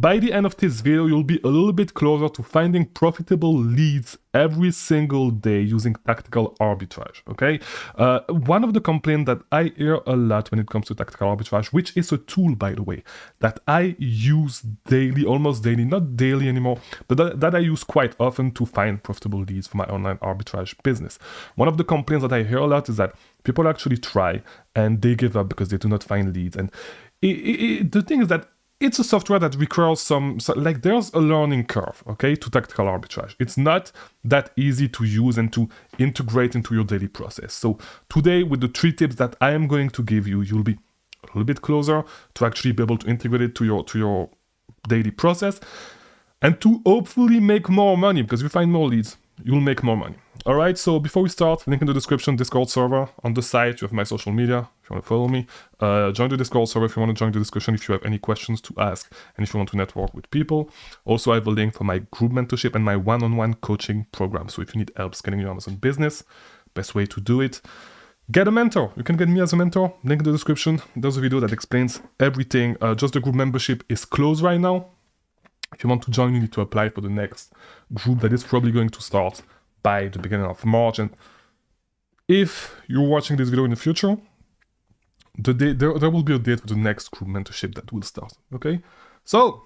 By the end of this video, you'll be a little bit closer to finding profitable leads every single day using tactical arbitrage, okay? One of the complaints that I hear a lot when it comes to tactical arbitrage, which is a tool, by the way, that I use daily, almost daily, not daily anymore, but that I use quite often to find profitable leads for my online arbitrage business. One of the complaints that I hear a lot is that people actually try and they give up because they do not find leads. And the thing is that it's a software that requires there's a learning curve, okay, to tactical arbitrage. It's not that easy to use and to integrate into your daily process. So today, with the 3 tips that I am going to give you, you'll be a little bit closer to actually be able to integrate it to your daily process and to hopefully make more money, because if you find more leads, you'll make more money. All right, so before we start, link in the description, Discord server. On the site, you have my social media, if you want to follow me. Join the Discord server if you want to join the discussion, if you have any questions to ask, and if you want to network with people. Also, I have a link for my group mentorship and my one-on-one coaching program. So if you need help scaling your Amazon business, best way to do it, get a mentor. You can get me as a mentor, link in the description. There's a video that explains everything. Just the group membership is closed right now. If you want to join, you need to apply for the next group that is probably going to start by the beginning of March. And if you're watching this video in the future, there will be a date for the next group mentorship that will start, okay? So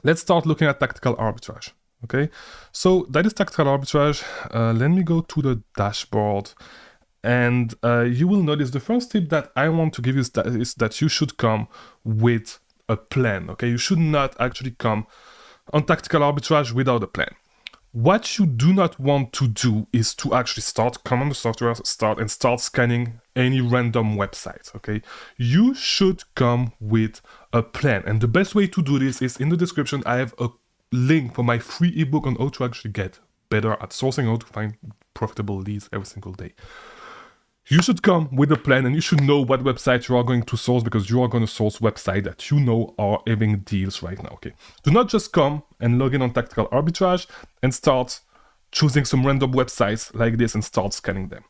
let's start looking at tactical arbitrage, okay? So that is tactical arbitrage. Let me go to the dashboard, and you will notice the first tip that I want to give you is that you should come with a plan, okay? You should not actually come on tactical arbitrage without a plan. What you do not want to do is to actually come on the software, start scanning any random website, okay? You should come with a plan. And the best way to do this is in the description. I have a link for my free ebook on how to actually get better at sourcing, how to find profitable leads every single day. You should come with a plan, and you should know what website you are going to source, because you are going to source websites that you know are having deals right now, okay? Do not just come and log in on tactical arbitrage and start choosing some random websites like this and start scanning them.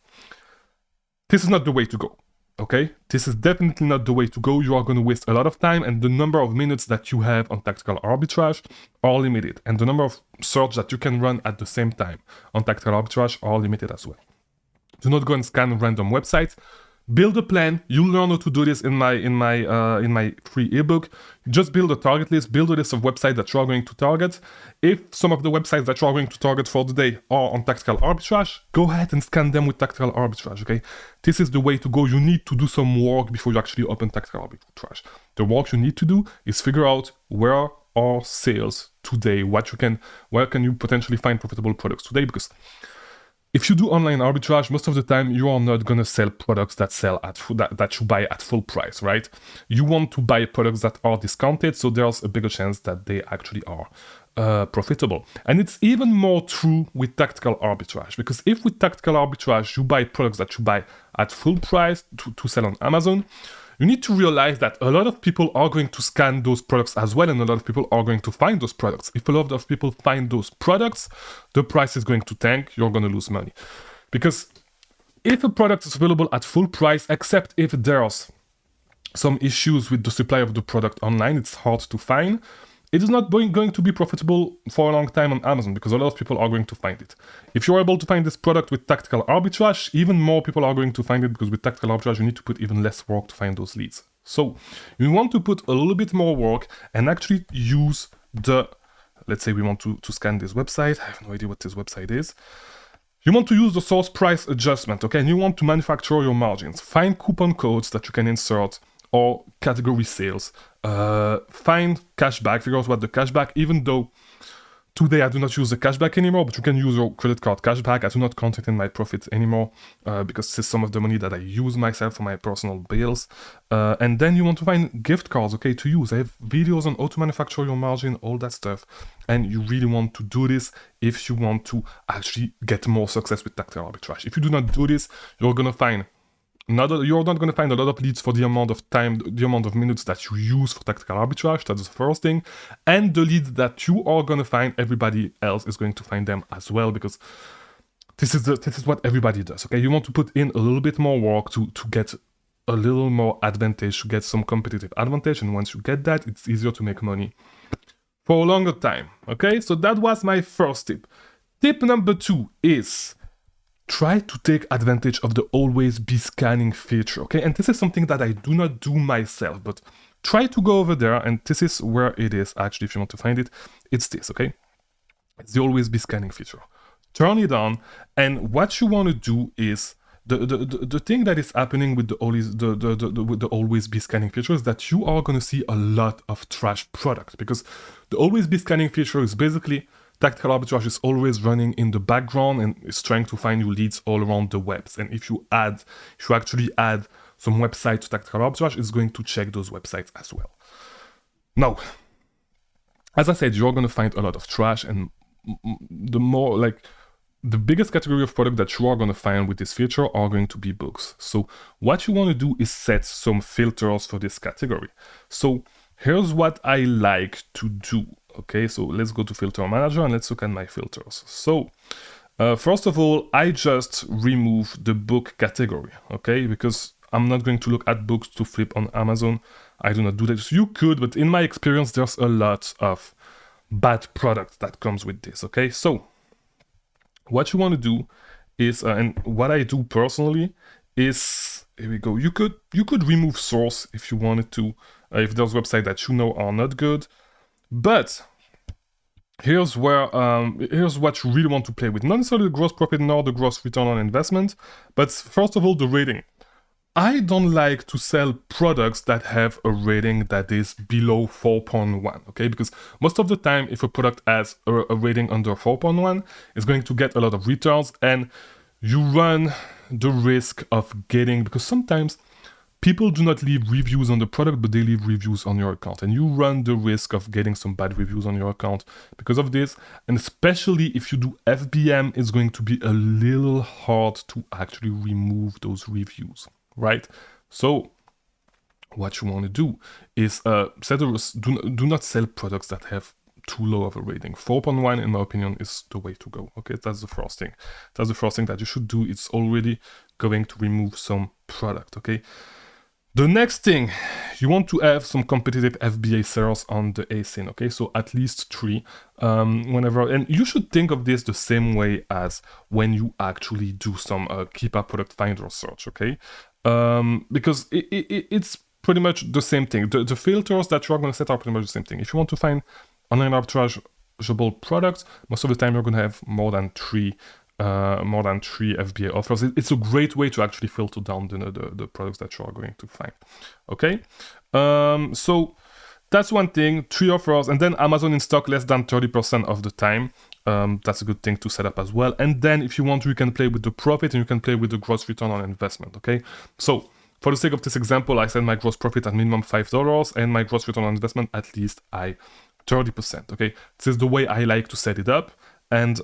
This is not the way to go, okay? This is definitely not the way to go. You are going to waste a lot of time, and the number of minutes that you have on tactical arbitrage are limited, and the number of search that you can run at the same time on tactical arbitrage are limited as well. Do not go and scan random websites. Build a plan. You'll learn how to do this in my free ebook. Just build a target list. Build a list of websites that you are going to target. If some of the websites that you are going to target for the day are on tactical arbitrage, go ahead and scan them with tactical arbitrage. Okay, this is the way to go. You need to do some work before you actually open tactical arbitrage. The work you need to do is figure out where are sales today. Where can you potentially find profitable products today? Because if you do online arbitrage, most of the time you are not going to sell products that you buy at full price, right? You want to buy products that are discounted, so there's a bigger chance that they actually are profitable. And it's even more true with tactical arbitrage, because if with tactical arbitrage you buy products that you buy at full price to sell on Amazon, you need to realize that a lot of people are going to scan those products as well, and a lot of people are going to find those products. If a lot of people find those products, the price is going to tank, you're going to lose money. Because if a product is available at full price, except if there's some issues with the supply of the product online, it's hard to find, it is not going to be profitable for a long time on Amazon, because a lot of people are going to find it. If you're able to find this product with tactical arbitrage, even more people are going to find it, because with tactical arbitrage, you need to put even less work to find those leads. So you want to put a little bit more work and actually use let's say we want to scan this website. I have no idea what this website is. You want to use the source price adjustment, okay? And you want to manufacture your margins. Find coupon codes that you can insert, or category sales. Find cashback, figure out what the cashback, even though today I do not use the cashback anymore, but you can use your credit card cashback. I do not count it in my profits anymore, because this is some of the money that I use myself for my personal bills. And then you want to find gift cards, okay, to use. I have videos on how to manufacture your margin, all that stuff. And you really want to do this if you want to actually get more success with tactical arbitrage. If you do not do this, you're not going to find a lot of leads for the amount of time, the amount of minutes that you use for tactical arbitrage. That's the first thing. And the leads that you are going to find, everybody else is going to find them as well, because this is what everybody does. Okay, you want to put in a little bit more work to get a little more advantage, to get some competitive advantage. And once you get that, it's easier to make money for a longer time. Okay, so that was my first tip. Tip number 2 is try to take advantage of the always be scanning feature. Okay, and this is something that I do not do myself, but try to go over there, and this is where it is actually. If you want to find it, it's this. Okay, it's the always be scanning feature. Turn it on, and what you want to do is the thing that is happening with the always be scanning feature is that you are going to see a lot of trash products, because the always be scanning feature is basically Tactical Arbitrage is always running in the background and is trying to find you leads all around the webs. And if you actually add some website to Tactical Arbitrage, it's going to check those websites as well. Now, as I said, you're going to find a lot of trash, and the biggest category of product that you are going to find with this feature are going to be books. So what you want to do is set some filters for this category. So here's what I like to do. Okay, so let's go to Filter Manager and let's look at my filters. So first of all, I just remove the book category, okay, because I'm not going to look at books to flip on Amazon. I do not do that. You could, but in my experience, there's a lot of bad product that comes with this, okay? So what you want to do is, and what I do personally is, here we go, you could remove source if you wanted to, if there's websites that you know are not good. But here's what you really want to play with. Not necessarily the gross profit nor the gross return on investment, but first of all, the rating. I don't like to sell products that have a rating that is below 4.1, okay? Because most of the time, if a product has a rating under 4.1, it's going to get a lot of returns, and you run the risk of getting, because sometimes people do not leave reviews on the product, but they leave reviews on your account. And you run the risk of getting some bad reviews on your account because of this. And especially if you do FBM, it's going to be a little hard to actually remove those reviews, right? So what you want to do is do not sell products that have too low of a rating. 4.1, in my opinion, is the way to go. Okay, that's the first thing. That's the first thing that you should do. It's already going to remove some product, okay? The next thing, you want to have some competitive FBA sellers on the ASIN, okay? So at least 3 whenever, and you should think of this the same way as when you actually do some Keepa product finder search, okay? Because it's pretty much the same thing. The filters that you're going to set are pretty much the same thing. If you want to find online arbitrageable products, most of the time you're going to have more than 3 FBA offers. It's a great way to actually filter down the products that you are going to find. Okay, so that's one thing. 3 offers, and then Amazon in stock less than 30% of the time. That's a good thing to set up as well. And then if you want to, you can play with the profit and you can play with the gross return on investment. Okay, so for the sake of this example, I set my gross profit at minimum $5 and my gross return on investment at least 30%. Okay, this is the way I like to set it up, and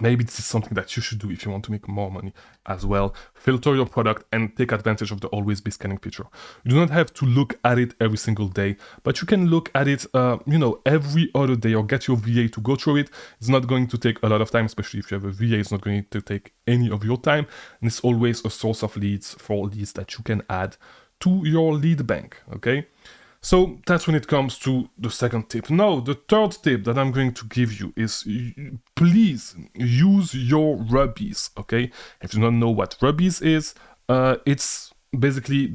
maybe this is something that you should do if you want to make more money as well. Filter your product and take advantage of the always be scanning feature. You do not have to look at it every single day, but you can look at it, every other day, or get your VA to go through it. It's not going to take a lot of time, especially if you have a VA. It's not going to take any of your time, and it's always a source of leads for leads that you can add to your lead bank. Okay. So that's when it comes to the second tip. Now, the third tip that I'm going to give you is please use your rubies, okay? If you don't know what rubies is, it's basically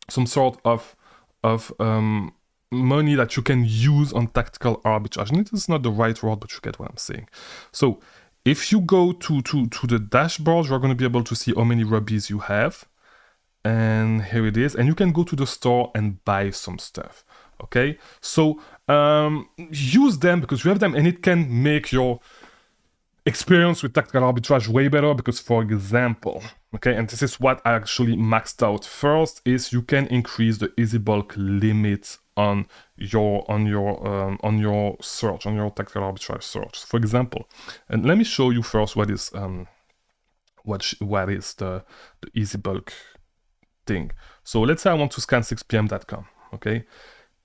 some sort of money that you can use on tactical arbitrage. And it is not the right word, but you get what I'm saying. So if you go to the dashboard, you're going to be able to see how many rubies you have. And here it is, and you can go to the store and buy some stuff. Okay, so use them because you have them, and it can make your experience with tactical arbitrage way better. Because, for example, okay, and this is what I actually maxed out first, is you can increase the easy bulk limit on your search, on your tactical arbitrage search. For example, and let me show you first what is the easy bulk thing. So let's say I want to scan 6pm.com. Okay,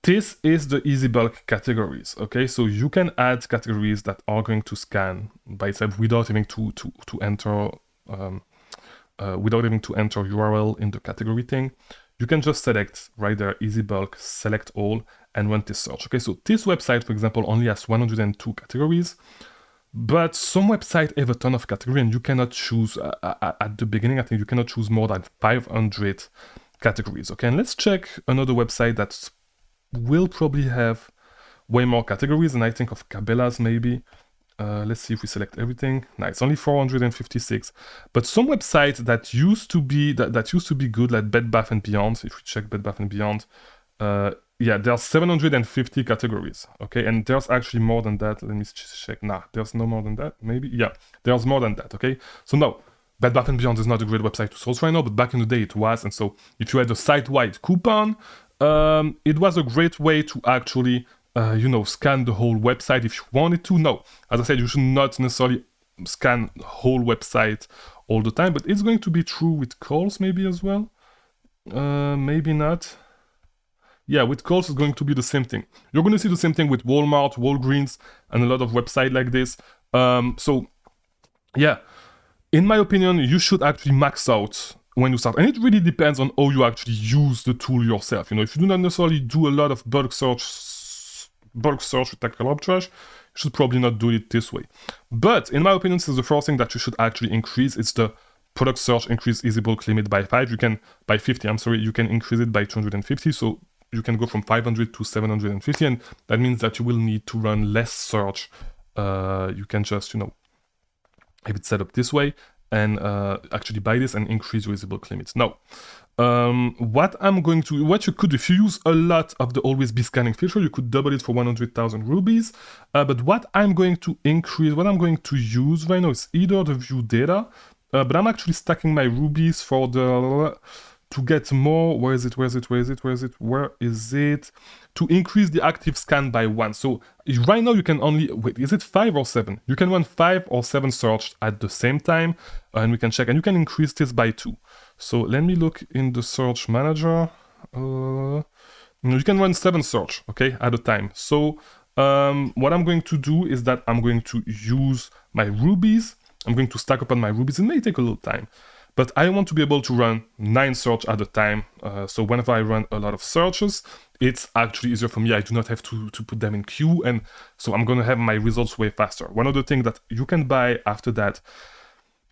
this is the easy bulk categories. Okay, so you can add categories that are going to scan by itself without having to enter URL in the category thing. you can just select right there, easy bulk, select all, and run this search. Okay, so this website, for example, only has 102 categories, but some websites have a ton of categories, and you cannot choose at the beginning. I think you cannot choose more than 500 categories. Okay, and let's check another website that will probably have way more categories, and I think of Cabela's maybe. Let's see if we select everything. Nice, only 456. But some websites that used to be good, like Bed Bath & Beyond. If we check Bed Bath & Beyond, yeah, there's 750 categories. Okay, and there's actually more than that. Let me check. Nah, there's no more than that. Maybe, yeah, there's more than that. Okay, so no, Bed Bath & Beyond is not a great website to source right now, but back in the day it was. And so if you had a site-wide coupon, it was a great way to actually scan the whole website if you wanted to. No, as I said, you should not necessarily scan the whole website all the time, but it's going to be true with calls maybe as well. Maybe not. Yeah, with calls it's going to be the same thing. You're going to see the same thing with Walmart, Walgreens, and a lot of websites like this. So yeah, in my opinion, you should actually max out when you start, and it really depends on how you actually use the tool yourself. If you do not necessarily do a lot of bulk search with Tactical Arbitrage, you should probably not do it this way. But in my opinion, this is the first thing that you should actually increase. It's the product search increase easy bulk limit by 50. You can increase it by 250. So you can go from 500 to 750, and that means that you will need to run less search. You can just, have it set up this way and actually buy this and increase your easy bulk limits. Now, what you could, if you use a lot of the always be scanning feature, you could double it for 100,000 rubies. But what I'm going to use right now is either the view data, but I'm actually stacking my rubies to get more. Where is it? To increase the active scan by 1. So right now you can only, is it 5 or 7? You can run 5 or 7 search at the same time, and we can check, and you can increase this by 2. So let me look in the search manager. You can run 7 search, okay, at a time. So what I'm going to do is that I'm going to use my rubies. I'm going to stack up on my rubies. It may take a little time, but I want to be able to run 9 search at a time. So whenever I run a lot of searches, it's actually easier for me. I do not have to put them in queue, and so I'm going to have my results way faster. One other thing that you can buy after that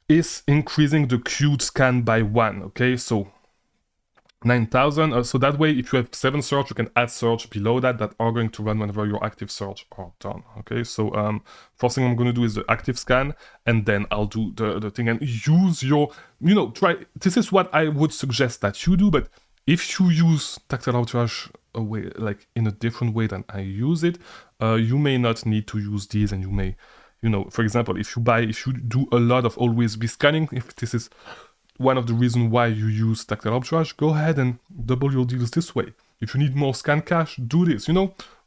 is increasing the queued scan by 1, okay? So 9,000, so that way if you have 7 search, you can add search below that are going to run whenever your active search are done, okay? So first thing I'm going to do is the active scan, and then I'll do the thing and use your, this is what I would suggest that you do, but if you use Tactical Arbitrage like in a different way than I use it, you may not need to use these, and you may, for example, if you do a lot of always be scanning, if this is one of the reasons why you use Tactical Arbitrage, go ahead and double your deals this way. If you need more scan cash, do this.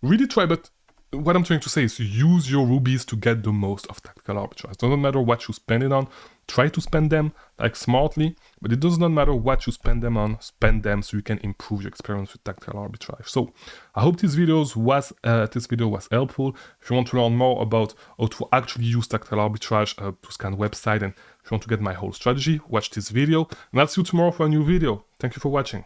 Really try, but what I'm trying to say is use your rubies to get the most of Tactical Arbitrage. It doesn't matter what you spend it on. Try to spend them smartly, but it does not matter what you spend them on. Spend them so you can improve your experience with Tactical Arbitrage. So I hope this video was helpful. If you want to learn more about how to actually use Tactical Arbitrage to scan website, and if you want to get my whole strategy, watch this video. And I'll see you tomorrow for a new video. Thank you for watching.